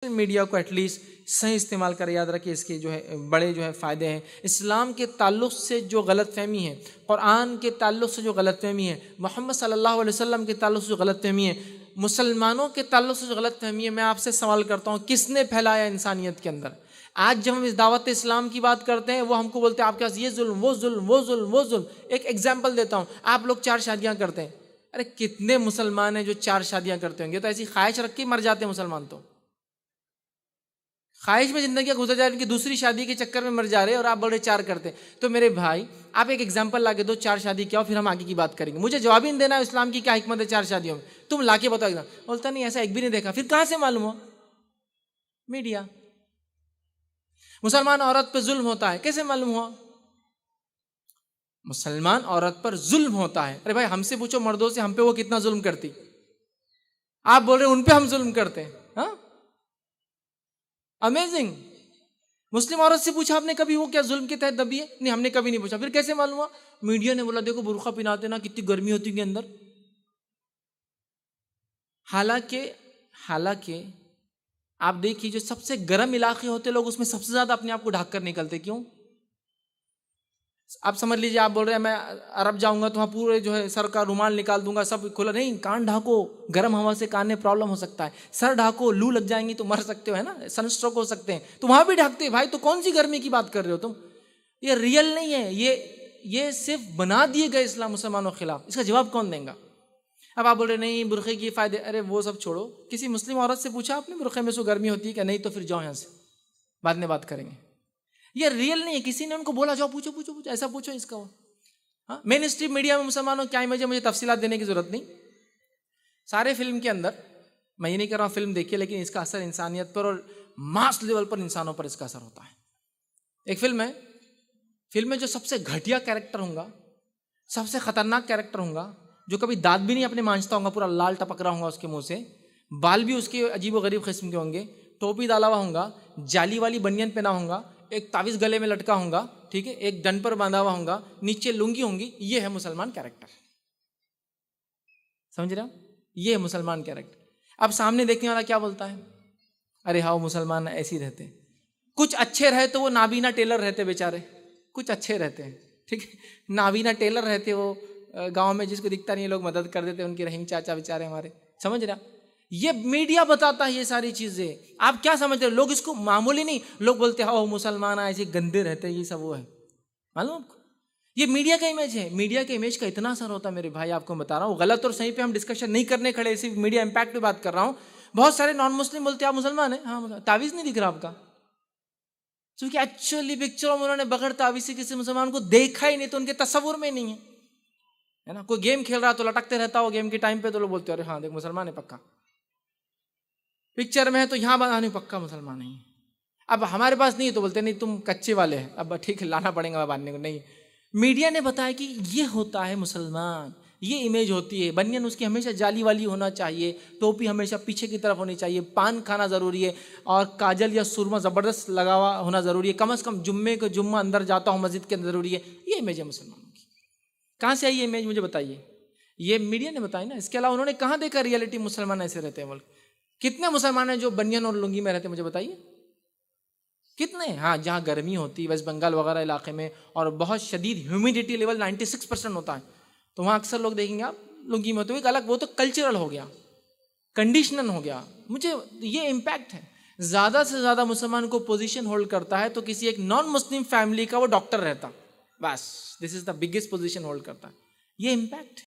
Media को at least सही इस्तेमाल करें। याद रखिए इसके जो है बड़े जो है फ़ायदे हैं। इस्लाम के ताल्लुक़ से जो गलतफ़हमी है, कुरान के ताल्लुक़ से जो गलतफ़हमी है, मोहम्मद सल्लल्लाहु अलैहि वसल्लम के ताल्लुक़ से जो गलतफ़हमी है, मुसलमानों के ताल्लुक़ से जो गलतफ़हमी है, मैं आपसे सवाल करता हूँ किसने फैलाया इंसानियत के अंदर? आज जब हम इस दावत इस्लाम की बात करते हैं वो हमको बोलते हैं आपके पास ये जुल्म, वो जुल्म, वो जुल्म, वो जुल्म। एक एग्जाम्पल देता हूँ, आप लोग 4 शादियाँ करते हैं। अरे कितने मुसलमान हैं जो 4 शादियाँ करते होंगे? तो ऐसी ख्वाहिश रख के मर जाते हैं मुसलमान। तो ख्वाहिश में जिंदगी गुजर जा रही है, दूसरी शादी के चक्कर में मर जा रहे हैं और आप बड़े 4 करते हैं। तो मेरे भाई आप एक एग्जाम्पल ला के दो, 4 शादी क्या हो, फिर हम आगे की बात करेंगे। मुझे जवाब ही नहीं देना इस्लाम की क्या हिकमत है 4 शादियों में, तुम ला के बताओ एकदम। बोलता नहीं ऐसा एक भी नहीं देखा। फिर कहाँ से मालूम हो? मीडिया। मुसलमान औरत पर जुल्म होता है, कैसे मालूम हुआ? मुसलमान औरत पर जुल्म होता है। अरे भाई हमसे पूछो मर्दों से हम पे वो कितना जुल्म करती, आप बोल रहे उन पे हम जुल्म करते हैं। हाँ, अमेजिंग। मुस्लिम औरत से पूछा आपने कभी वो क्या जुल्म के तहत दबी है? नहीं, हमने कभी नहीं पूछा। फिर कैसे मालूम हुआ? मीडिया ने बोला देखो बुर्का पहनाते ना, कितनी गर्मी होती है अंदर। हालांकि आप देखिए जो सबसे गर्म इलाके होते लोग उसमें सबसे ज्यादा अपने आप को ढक कर निकलते। क्यों? आप समझ लीजिए आप बोल रहे हैं मैं अरब जाऊंगा तो वहाँ पूरे जो है सर का रुमाल निकाल दूंगा, सब खुला। नहीं, कान ढाको, गर्म हवा से कान में प्रॉब्लम हो सकता है। सर ढाको, लू लग जाएंगी तो मर सकते हो, है ना, सनस्ट्रोक हो सकते हैं। तो वहाँ भी ढकते हैं भाई। तो कौन सी गर्मी की बात कर रहे हो तुम? ये रियल नहीं है, ये सिर्फ बना दिए गए इस्लाम मुसलमानों के खिलाफ। इसका जवाब कौन देगा? अब आप बोल रहे नहीं बुरखे के फायदे। अरे वो सब छोड़ो, किसी मुस्लिम औरत से पूछा आपने बुरखे में सो गर्मी होती है क्या? नहीं। तो फिर जाओ यहाँ से, बाद में बात करेंगे। ये रियल नहीं है, किसी ने उनको बोला जाओ पूछो पूछो पूछो, ऐसा पूछो इसका। हाँ, मेन स्ट्रीम मीडिया में मुसलमानों क्या इमेज है मुझे तफसीलात देने की जरूरत नहीं। सारे फिल्म के अंदर, मैं ये नहीं कर रहा हूँ फिल्म देखिए, लेकिन इसका असर इंसानियत पर और मास लेवल पर इंसानों पर इसका असर होता है। एक फिल्म है, फिल्म में जो सबसे घटिया कैरेक्टर होगा, सबसे खतरनाक कैरेक्टर होगा, जो कभी दांत भी नहीं अपने मांझता होगा, पूरा लाल टपक रहा होगा उसके मुंह से, बाल भी उसके अजीब व गरीब किस्म के होंगे, टोपी डाला हुआ होगा, जाली वाली बनियान पहना होगा, एक तावीज गले में लटका होगा, ठीक है, एक डंड पर बांधा हुआ होगा, नीचे लुंगी होंगी। ये है मुसलमान कैरेक्टर। समझ रहे हो? ये है मुसलमान कैरेक्टर। अब सामने देखने वाला क्या बोलता है? अरे हाँ मुसलमान ऐसे ही रहते। कुछ अच्छे रहे तो वो नाबीना टेलर रहते बेचारे, कुछ अच्छे रहते हैं, ठीक है, नाबीना टेलर रहते वो गांव में, जिसको दिखता नहीं लोग मदद कर देते, उनके रहीम चाचा बेचारे हमारे। समझ रहे? ये मीडिया बताता है ये सारी चीजें। आप क्या समझते हो? लोग इसको मामूली नहीं, लोग बोलते हैं मुसलमान ऐसे गंदे रहते हैं, ये सब वो है। मालूम आपको? ये मीडिया का इमेज है। मीडिया के इमेज का इतना असर होता है मेरे भाई, आपको बता रहा हूँ। गलत और सही पे हम डिस्कशन नहीं करने खड़े, सिर्फ मीडिया इंपैक्ट पे बात कर रहा हूँ। बहुत सारे नॉन मुस्लिम बोलते हैं आप मुसलमान है, हाँ, तावीज नहीं दिख रहा आपका, क्योंकि एक्चुअली पिक्चरों में उन्होंने बगैर तावीज से किसी मुसलमान को देखा ही नहीं, तो उनके तस्वुर में नहीं है ना। कोई गेम खेल रहा तो लटकते रहता हो गेम के टाइम पे, तो लोग बोलते हैं अरे हाँ देख मुसलमान है पक्का। पिक्चर में है तो यहाँ बनाने पक्का मुसलमान नहीं। अब हमारे पास नहीं तो बोलते नहीं तुम कच्चे वाले हैं, अब ठीक है लाना पड़ेगा बांधने को। नहीं, मीडिया ने बताया कि ये होता है मुसलमान, ये इमेज होती है। बनियान उसकी हमेशा जाली वाली होना चाहिए, टोपी हमेशा पीछे की तरफ होनी चाहिए, पान खाना ज़रूरी है, और काजल या सुरमा ज़बरदस्त लगा हुआ होना ज़रूरी है, कम से कम जुम्मे को जुम्मा अंदर जाता हूँ मस्जिद के अंदर ज़रूरी है। ये इमेज है मुसलमानों की। कहाँ से आई ये इमेज मुझे बताइए? ये मीडिया ने बताई ना। इसके अलावा उन्होंने कहाँ देखा रियलिटी मुसलमान ऐसे रहते हैं? बोल कितने मुसलमान हैं जो बनियान और लुंगी में रहते हैं? मुझे बताइए कितने? हाँ, जहाँ गर्मी होती है वेस्ट बंगाल वगैरह इलाके में, और बहुत शदीद ह्यूमिडिटी लेवल 96% होता है, तो वहाँ अक्सर लोग देखेंगे आप लुंगी में होते। एक अलग, वो तो कल्चरल हो गया, कंडीशनल हो गया। मुझे ये इम्पैक्ट है। ज़्यादा से ज़्यादा मुसलमान को पोजीशन होल्ड करता है तो किसी एक नॉन मुस्लिम फैमिली का वो डॉक्टर रहता, बस this is the biggest position hold करता है। ये इम्पैक्ट।